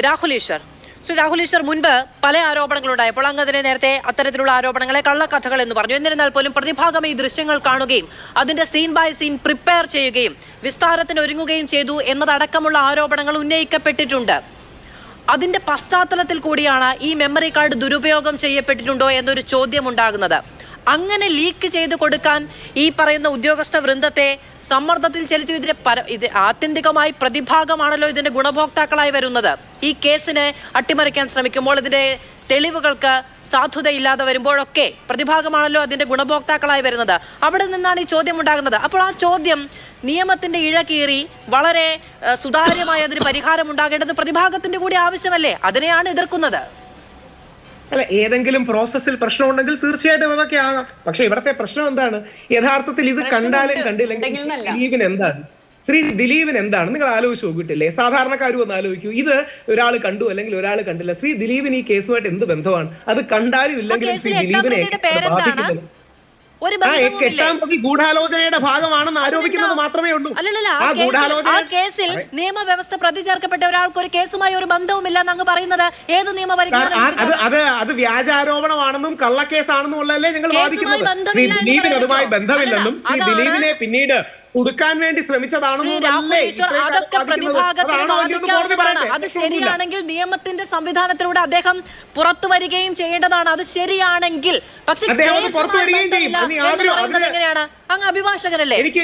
രാഹുൽ ഈശ്വർ, ശ്രീ രാഹുൽ ഈശ്വർ, മുൻപ് പല ആരോപണങ്ങളുണ്ടായപ്പോൾ അങ്ങ് അതിനെ നേരത്തെ അത്തരത്തിലുള്ള ആരോപണങ്ങളെ കള്ളക്കഥകൾ എന്ന് പറഞ്ഞു. എന്നിരുന്നാൽ പോലും പ്രതിഭാഗം ഈ ദൃശ്യങ്ങൾ കാണുകയും അതിന്റെ സീൻ ബൈ സീൻ പ്രിപ്പയർ ചെയ്യുകയും വിസ്താരത്തിന് ഒരുങ്ങുകയും ചെയ്തു എന്നതടക്കമുള്ള ആരോപണങ്ങൾ ഉന്നയിക്കപ്പെട്ടിട്ടുണ്ട്. അതിന്റെ പശ്ചാത്തലത്തിൽ കൂടിയാണ് ഈ മെമ്മറി കാർഡ് ദുരുപയോഗം ചെയ്യപ്പെട്ടിട്ടുണ്ടോ എന്നൊരു ചോദ്യം ഉണ്ടാകുന്നത്. അങ്ങനെ ലീക്ക് ചെയ്ത് കൊടുക്കാൻ ഈ പറയുന്ന ഉദ്യോഗസ്ഥ വൃന്ദത്തെ സമ്മർദ്ദത്തിൽ ചെലുത്തി ഇത് ആത്യന്തികമായി പ്രതിഭാഗമാണല്ലോ ഇതിന്റെ ഗുണഭോക്താക്കളായി വരുന്നത്. ഈ കേസിനെ അട്ടിമറിക്കാൻ ശ്രമിക്കുമ്പോൾ ഇതിന്റെ തെളിവുകൾക്ക് സാധുതയില്ലാതെ വരുമ്പോഴൊക്കെ പ്രതിഭാഗമാണല്ലോ അതിന്റെ ഗുണഭോക്താക്കളായി വരുന്നത്. അവിടെ നിന്നാണ് ഈ ചോദ്യം ഉണ്ടാകുന്നത്. അപ്പോൾ ആ ചോദ്യം നിയമത്തിന്റെ ഇഴകീറി വളരെ സുതാര്യമായി അതിന് പരിഹാരം ഉണ്ടാകേണ്ടത് പ്രതിഭാഗത്തിന്റെ കൂടി ആവശ്യമല്ലേ? അതിനെയാണ് എതിർക്കുന്നത്. അല്ല, ഏതെങ്കിലും പ്രോസസ്സിൽ പ്രശ്നമുണ്ടെങ്കിൽ തീർച്ചയായിട്ടും അതൊക്കെ ആകാം. പക്ഷെ ഇവിടത്തെ പ്രശ്നം എന്താണ്? യഥാർത്ഥത്തിൽ ഇത് കണ്ടാലും കണ്ടില്ലെങ്കിൽ ദിലീപിന് എന്താണ്, ശ്രീ ദിലീപിന് എന്താണ് നിങ്ങൾ ആലോചിച്ച് നോക്കിയിട്ടില്ലേ? സാധാരണക്കാരും ഒന്ന് ആലോചിക്കൂ. ഇത് ഒരാൾ കണ്ടു അല്ലെങ്കിൽ ഒരാൾ കണ്ടില്ല. ശ്രീ ദിലീപിന് ഈ കേസുമായിട്ട് എന്ത് ബന്ധമാണ്? അത് കണ്ടാലും ഇല്ലെങ്കിലും ശ്രീ ദിലീപിനെ ബാധിക്കുന്നത് 8-ാം പ്രതി ഗൂഢാലോചനയുടെ ഭാഗമാണെന്ന് ആരോപിക്കുന്നത് മാത്രമേ ഉള്ളൂ. ആ കേസിൽ നിയമവ്യവസ്ഥ പ്രതി ചേർക്കപ്പെട്ട ഒരാൾക്ക് ഒരു കേസുമായി ഒരു ബന്ധവുമില്ല എന്നങ്ങ് പറയുന്നത് ഏത് അത് വ്യാജാരോപണമാണെന്നും കള്ളക്കേസാണെന്നും ഉള്ളതല്ലേ ഞങ്ങൾ വാദിക്കുന്നത്. ശ്രീ ദിലീപിന് അതുമായി ബന്ധമില്ലെന്നും ശ്രീ ദിലീപിനെ പിന്നീട് കൊടുക്കാൻ വേണ്ടി ശ്രമിച്ചതാണെന്നും അതൊക്കെ പ്രതിഭാഗത്തിന് അത് ശരിയാണെങ്കിൽ നിയമത്തിന്റെ സംവിധാനത്തിലൂടെ അദ്ദേഹം പുറത്തു വരികയും ചെയ്യേണ്ടതാണ്. അത് ശരിയാണെങ്കിൽ. പക്ഷെ എങ്ങനെയാണ്? അങ്ങ് അഭിഭാഷകനല്ലേ? എനിക്ക്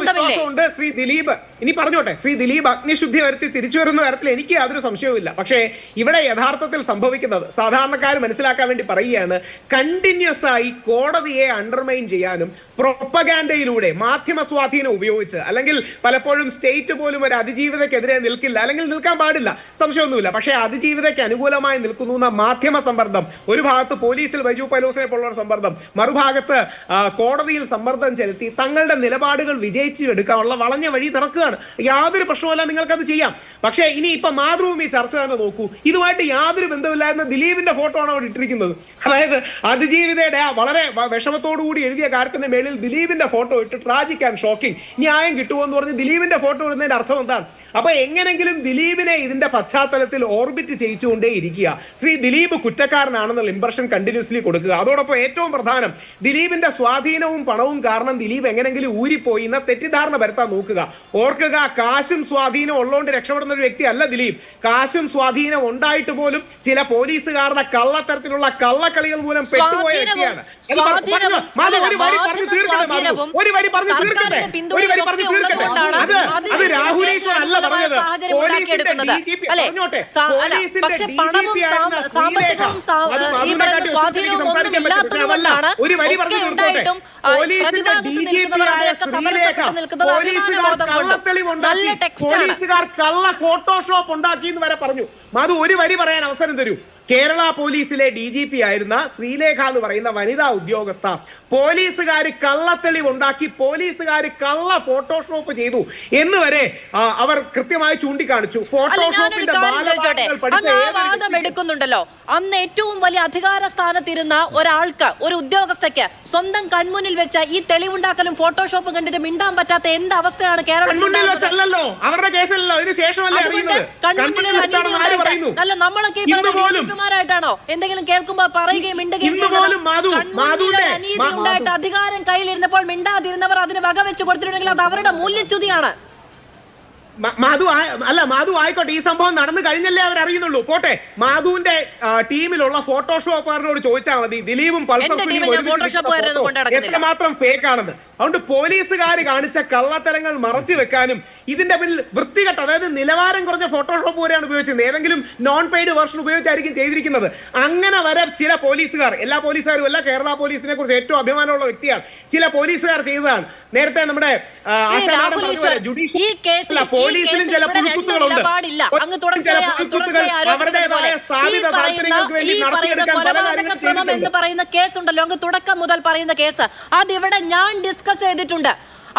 വിശ്വാസമുണ്ട് ശ്രീ ദിലീപ്. ഇനി പറഞ്ഞോട്ടെ, ശ്രീ ദിലീപ് അഗ്നിശുദ്ധി വരുത്തി തിരിച്ചു വരുന്ന തരത്തിൽ എനിക്ക് യാതൊരു സംശയവുമില്ല. പക്ഷേ ഇവിടെ യഥാർത്ഥത്തിൽ സംഭവിക്കുന്നത് സാധാരണക്കാർ മനസ്സിലാക്കാൻ വേണ്ടി പറയുകയാണ്, കണ്ടിന്യൂസ് ആയി കോടതിയെ അണ്ടർമൈൻ ചെയ്യാനും പ്രൊപ്പഗാൻഡയിലൂടെ മാധ്യമ സ്വാധീനം ഉപയോഗിച്ച്, അല്ലെങ്കിൽ പലപ്പോഴും സ്റ്റേറ്റ് പോലും ഒരു അതിജീവിതക്കെതിരെ നിൽക്കില്ല, അല്ലെങ്കിൽ നിൽക്കാൻ പാടില്ല, സംശയമൊന്നുമില്ല. പക്ഷേ അതിജീവിതയ്ക്ക് അനുകൂലമായി നിൽക്കുന്നു എന്ന മാധ്യമ സമ്മർദ്ദം, ഒരു ഭാഗത്ത് പോലീസിൽ വൈജു പൈലോസിനെ പോലുള്ള സമ്മർദ്ദം, മറുഭാഗത്ത് കോടതിയിൽ സമ്മർദ്ദം ചെലുത്തി തങ്ങളുടെ നിലപാടുകൾ വിജയിച്ചു എടുക്കാനുള്ള വളഞ്ഞ വഴി നടക്കുകയാണ്. യാതൊരു പ്രശ്നമല്ല, നിങ്ങൾക്കത് ചെയ്യാം. പക്ഷേ ഇനി ഇപ്പൊ മാതൃഭൂമി ചർച്ച തന്നെ നോക്കൂ. ഇതുമായിട്ട് യാതൊരു ബന്ധമില്ലായിരുന്ന ദിലീപിന്റെ ഫോട്ടോ ആണ് അവിടെ ഇട്ടിരിക്കുന്നത്. അതായത് അതിജീവിതയുടെ വളരെ വിഷമത്തോടുകൂടി എഴുതിയ കാര്യത്തിന്റെ മേളിൽ ദിലീപിന്റെ ഫോട്ടോ ഇട്ട് ട്രാജിക് ആൻഡ് ഷോക്കിംഗ്, ന്യായം കിട്ടുമോ എന്ന് പറഞ്ഞ് ദിലീപിന്റെ ഫോട്ടോ ഇടുന്നതിന്റെ അർത്ഥം എന്താണ്? അപ്പൊ എങ്ങനെങ്കിലും ദിലീപിനെ ഇതിന്റെ പശ്ചാത്തലത്തിൽ ഓർബിറ്റ് ചെയ്യിച്ചുകൊണ്ടേ ഇരിക്കുക. ശ്രീ ദിലീപ് കുറ്റക്കാരനാണെന്നുള്ള ഇംപ്രഷൻ കണ്ടിന്യൂസ്ലി കൊടുക്കുക. അതോടൊപ്പം ഏറ്റവും പ്രധാനം, ദിലീപിന്റെ സ്വാധീനവും പണവും കാരണം ദിലീപ് എങ്ങനെങ്കിലും ഊരിപ്പോയി എന്ന തെറ്റിദ്ധാരണ വരുത്താൻ നോക്കുക. ഓർക്കുക, കാശും സ്വാധീനം ഉള്ളതുകൊണ്ട് രക്ഷപ്പെടുന്ന ഒരു വ്യക്തി അല്ല ദിലീപ്. കാശും സ്വാധീനം ഉണ്ടായിട്ട് പോലും ചില പോലീസുകാരുടെ കള്ളത്തരത്തിലുള്ള കള്ളക്കളികൾ മൂലം പെട്ടുപോയ വ്യക്തിയാണ്. അത് രാഹുൽ ഈശ്വർ അല്ല പറഞ്ഞത്. ഒരു വരി പറഞ്ഞു തീർക്കട്ടെ. പോലീസിന്റെ പോലീസുകാർ കള്ള ഫോട്ടോഷോപ്പ് ഉണ്ടാക്കി എന്ന് വരെ പറഞ്ഞു. അത് ഒരു വരി പറയാൻ അവസരം തരൂ. കേരള പോലീസിലെ DGP ആയിരുന്ന ശ്രീലേഖ എന്ന് പറയുന്ന വനിതാ ഉദ്യോഗസ്ഥ പോലീസുകാർ കള്ളത്തെളിവ് ഉണ്ടാക്കി, പോലീസുകാർ കള്ള ഫോട്ടോഷോപ്പ് ചെയ്തു എന്ന് വരെ അവർ കൃത്യമായി ചൂണ്ടിക്കാണിച്ചു. ഫോട്ടോഷോപ്പിന്റെ എടുക്കുന്നുണ്ടല്ലോ. അന്ന് ഏറ്റവും വലിയ അധികാര സ്ഥാനത്തിരുന്ന ഒരാൾക്ക്, ഒരു ഉദ്യോഗസ്ഥയ്ക്ക് സ്വന്തം കൺമുന്നിൽ വെച്ച ഈ തെളിവുണ്ടാക്കലും ഫോട്ടോഷോപ്പും കണ്ടിട്ട് മിണ്ടാൻ പറ്റാത്ത എന്ത് അവസ്ഥയാണ് കേരളത്തിൽ? അവരുടെ കേസല്ലോ, ഇതിന് ശേഷമല്ലേ അറിയുന്നത്. അല്ല, നമ്മളൊക്കെ ായിട്ടാണോ എന്തെങ്കിലും കേൾക്കുമ്പോ പറയുകയും ഉണ്ടായിട്ട് അധികാരം കയ്യിലിരുന്നപ്പോൾ മിണ്ടാതിരുന്നവർ അതിന് വകവെച്ച് കൊടുത്തിട്ടുണ്ടെങ്കിൽ അത് അവരുടെ മൂല്യച്യുതിയാണ്. മാധു ആയിക്കോട്ടെ, ഈ സംഭവം നടന്നു കഴിഞ്ഞല്ലേ അവർ അറിയുന്നുള്ളൂ. പോട്ടെ, മാധുവിന്റെ ടീമിലുള്ള ഫോട്ടോഷോപ്പുകാരനോട് ചോദിച്ചാൽ മതി ദിലീപും എത്രമാത്രം ഫേക്ക് ആണെന്ന്. അതുകൊണ്ട് പോലീസുകാർ കാണിച്ച കള്ളത്തരങ്ങൾ മറച്ചു വെക്കാനും ഇതിന്റെ പിന്നിൽ വൃത്തികെട്ട, അതായത് നിലവാരം കുറഞ്ഞ ഫോട്ടോഷോപ്പ് വരെയാണ് ഉപയോഗിച്ചത്. ഏതെങ്കിലും നോൺ പെയ്ഡ് വെർഷൻ ഉപയോഗിച്ചായിരിക്കും ചെയ്തിരിക്കുന്നത്. അങ്ങനെ വരെ ചില പോലീസുകാർ, എല്ലാ പോലീസുകാരും അല്ല, കേരള പോലീസിനെ കുറിച്ച് ഏറ്റവും അഭിമാനമുള്ള വ്യക്തിയാണ്, ചില പോലീസുകാർ ചെയ്തതാണ്. നേരത്തെ നമ്മുടെ പോലീസിലും ചില പുഴുക്കുത്തുകളുണ്ട്. അവരുടേതായ സ്ഥാപിത താല്പര്യങ്ങൾക്ക് വേണ്ടി നടത്തിയെടുക്കാൻ പല കാര്യങ്ങളും എന്ന് പറയുന്ന കേസുണ്ടല്ലോ, അങ്ങ് തുടക്കം മുതൽ പറയുന്ന കേസ്, അതിവിടെ ഞാൻ ഡിസ്കസ് ചെയ്തിട്ടുണ്ട്.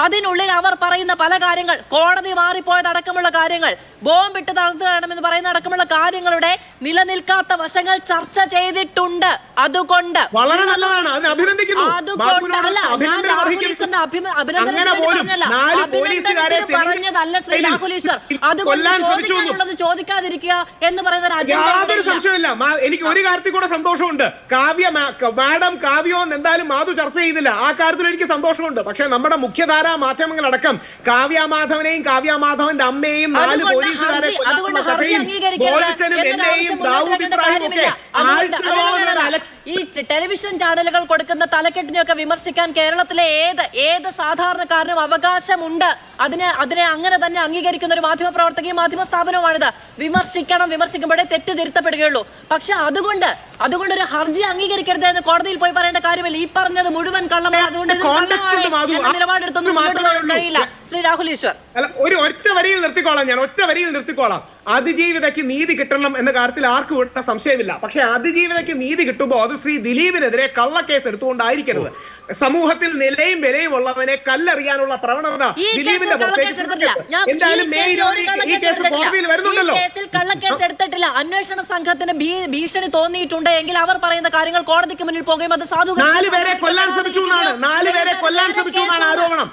അതിനുള്ളിൽ അവർ പറയുന്ന പല കാര്യങ്ങൾ, കോടതി മാറിപ്പോയതടക്കമുള്ള കാര്യങ്ങൾ, ബോംബിട്ട് തളർത്തുകയാണെന്ന് പറയുന്ന അടക്കമുള്ള കാര്യങ്ങളുടെ നിലനിൽക്കാത്ത വശങ്ങൾ ചർച്ച ചെയ്തിട്ടുണ്ട്. അതുകൊണ്ട് വളരെ നല്ലതാണ്, അതിനെ അഭിനന്ദിക്കുന്നു. അതുകൊണ്ടല്ല ഞാൻ രാഹുൽ ഈശ്വറിന്റെ പറഞ്ഞതല്ല ശ്രീ രാഹുൽ ഈശ്വർ. അതുകൊണ്ട് ചോദിക്കാനുള്ളത് ചോദിക്കാതിരിക്കുക എന്ന് പറയുന്ന യാതൊരു സംശയമില്ല. എനിക്ക് ഒരു കാര്യത്തിൽ കൂടെ സന്തോഷമുണ്ട്. മാഡം കാവ്യോ എന്തായാലും മാധു ചർച്ച ചെയ്തില്ല, ആ കാര്യത്തിൽ എനിക്ക് സന്തോഷമുണ്ട്. പക്ഷെ നമ്മുടെ മുഖ്യധാരാ മാധ്യമങ്ങളടക്കം കാവ്യമാധവനെയും കാവ്യമാധവന്റെ അമ്മയെയും 4 പോലീസുകാരെ ഈ ടെലിവിഷൻ ചാനലുകൾ കൊടുക്കുന്ന തലക്കെട്ടിനെയൊക്കെ വിമർശിക്കാൻ കേരളത്തിലെ ഏത് സാധാരണക്കാരനും അവകാശമുണ്ട്. അതിനെ അങ്ങനെ തന്നെ അംഗീകരിക്കുന്ന ഒരു മാധ്യമ പ്രവർത്തകയും മാധ്യമ സ്ഥാപനവുമാണിത്. വിമർശിക്കുമ്പോഴേ തെറ്റ് തിരുത്തപ്പെടുകയുള്ളൂ. പക്ഷെ അതുകൊണ്ട് ഒരു ഹർജി അംഗീകരിക്കരുത് എന്ന് കോടതിയിൽ പോയി പറയേണ്ട കാര്യമില്ല. ഈ പറഞ്ഞത് മുഴുവൻ കള്ളമാണ്. അതുകൊണ്ട് നിലപാടെടുത്തൊന്നും കഴിയില്ല ശ്രീ രാഹുൽ ഈശ്വർ. അല്ല, ഒറ്റ വരിയിൽ നിർത്തിക്കോളാം. അതിജീവിതയ്ക്ക് നീതി കിട്ടണം എന്ന കാര്യത്തിൽ ആർക്കും ഒട്ടും സംശയമില്ല. പക്ഷെ അതിജീവിതയ്ക്ക് നീതി കിട്ടുമ്പോൾ അത് ശ്രീ ദിലീപിനെതിരെ കള്ളക്കേസ് എടുത്തുകൊണ്ടായിരിക്കരുത്. സമൂഹത്തിൽ നിലയും വിലയും ഉള്ളവനെ കല്ലെറിയാനുള്ള പ്രവണത ദിലീപിന്റെ എന്തായാലും ഈ കേസ് കോടതിയിൽ വരുന്നുണ്ടല്ലോ. കള്ളക്കേസ് എടുത്തിട്ടില്ല. അന്വേഷണ സംഘത്തിന് ഭീഷണി തോന്നിയിട്ടുണ്ട് എങ്കിൽ അവർ പറയുന്ന കാര്യങ്ങൾ കോടതിക്ക് മുന്നിൽ പോകുകയും അത് സാധു 4 പേരെ കൊല്ലാൻ ശ്രമിച്ചു എന്നാണ് ആരോപണം.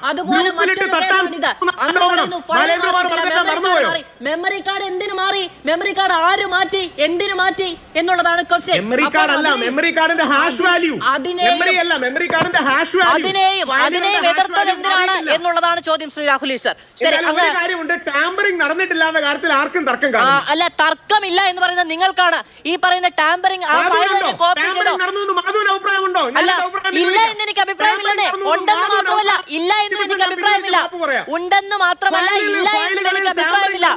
മെമ്മറി കാർഡ് എന്തിനു മാറി? മെമ്മറി കാർഡ് ആര് മാറ്റി? എന്തിനു മാറ്റി എന്നുള്ളതാണ് ക്വസ്റ്റ്യൻ. മെമ്മറി കാർഡ് അല്ല, മെമ്മറി കാർഡിന്റെ ഹാഷ് വാല്യൂ. മെമ്മറി കാർഡിന്റെ ഹാഷ് വാല്യൂ അതിനെയും എതിർത്തത് എന്തിനാണ് എന്നുള്ളതാണ് ചോദ്യം ശ്രീ രാഹുൽ ഈശ്വർ. ശരി, ഒരു കാര്യമുണ്ട്, ടാമ്പറിംഗ് നടന്നിട്ടില്ല എന്ന കാര്യത്തിൽ ആർക്കും തർക്കം കാണും. അല്ല, തർക്കമില്ല എന്ന് പറയുന്നത് നിങ്ങൾക്കാണ്. ഈ പറയുന്ന ടാമ്പറിംഗ് അല്ല, ഇല്ല എന്ന് എനിക്ക് അഭിപ്രായമില്ലെന്നേ. ഉണ്ടെന്ന് മാത്രമല്ല ഇല്ല എന്നും എനിക്ക് അഭിപ്രായമില്ല. ഉണ്ടെന്ന് മാത്രമല്ല ഇല്ല എന്നും എനിക്ക് അഭിപ്രായമില്ല.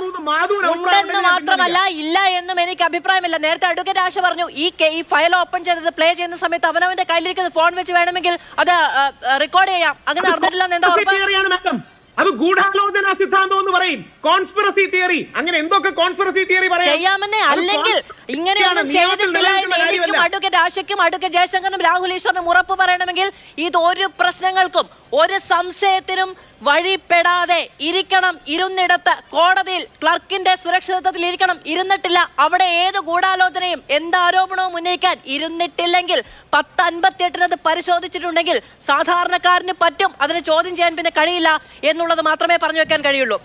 ഉണ്ടെന്ന് മാത്രമല്ല ഇല്ല എന്നും എനിക്ക് അഭിപ്രായമില്ല. നേരത്തെ അഡ്വക്കേറ്റ് ആശ പറഞ്ഞു ഈ ഫയൽ ഓപ്പൺ ചെയ്തത് പ്ലേ ചെയ്യുന്ന സമയത്ത് അവനവന്റെ കയ്യിലിരിക്കുന്ന ഫോൺ വെച്ച് വേണമെങ്കിൽ അത് റെക്കോർഡ് ചെയ്യാം. അങ്ങനെ നടന്നിട്ടില്ലെന്ന് എന്താ ഉറപ്പ്? അത് ഗൂഢാലോചന സിദ്ധാന്തം എന്ന് പറയും, കോൺസ്പിറസി തിയറി. അങ്ങനെ എന്തൊക്കെ കോൺസ്പിറസി തിയറി ചെയ്യാമെന്നേ. അല്ലെങ്കിൽ ഇങ്ങനെയൊന്നും ചെയ്തിട്ടില്ല എന്ന് എനിക്കും അഡ്വക്കേറ്റ് ആശയ്ക്കും അഡ്വക്കേറ്റ് ജയശങ്കറിനും രാഹുൽ ഈശ്വറിനും ഉറപ്പ് പറയണമെങ്കിൽ ഇതൊരു പ്രശ്നങ്ങൾക്കും ഒരു സംശയത്തിനും വഴിപ്പെടാതെ ഇരിക്കണം. ഇരുന്നിടത്ത് കോടതിയിൽ ക്ലർക്കിന്റെ സുരക്ഷിതത്വത്തിൽ ഇരിക്കണം. ഇരുന്നിട്ടില്ല. അവിടെ ഏത് ഗൂഢാലോചനയും എന്ത് ആരോപണവും ഉന്നയിക്കാൻ ഇരുന്നിട്ടില്ലെങ്കിൽ 10:58 പരിശോധിച്ചിട്ടുണ്ടെങ്കിൽ സാധാരണക്കാരന് പറ്റും. അതിനെ ചോദ്യം ചെയ്യാൻ പിന്നെ കഴിയില്ല എന്നുള്ളത് മാത്രമേ പറഞ്ഞു വെക്കാൻ കഴിയുള്ളൂ.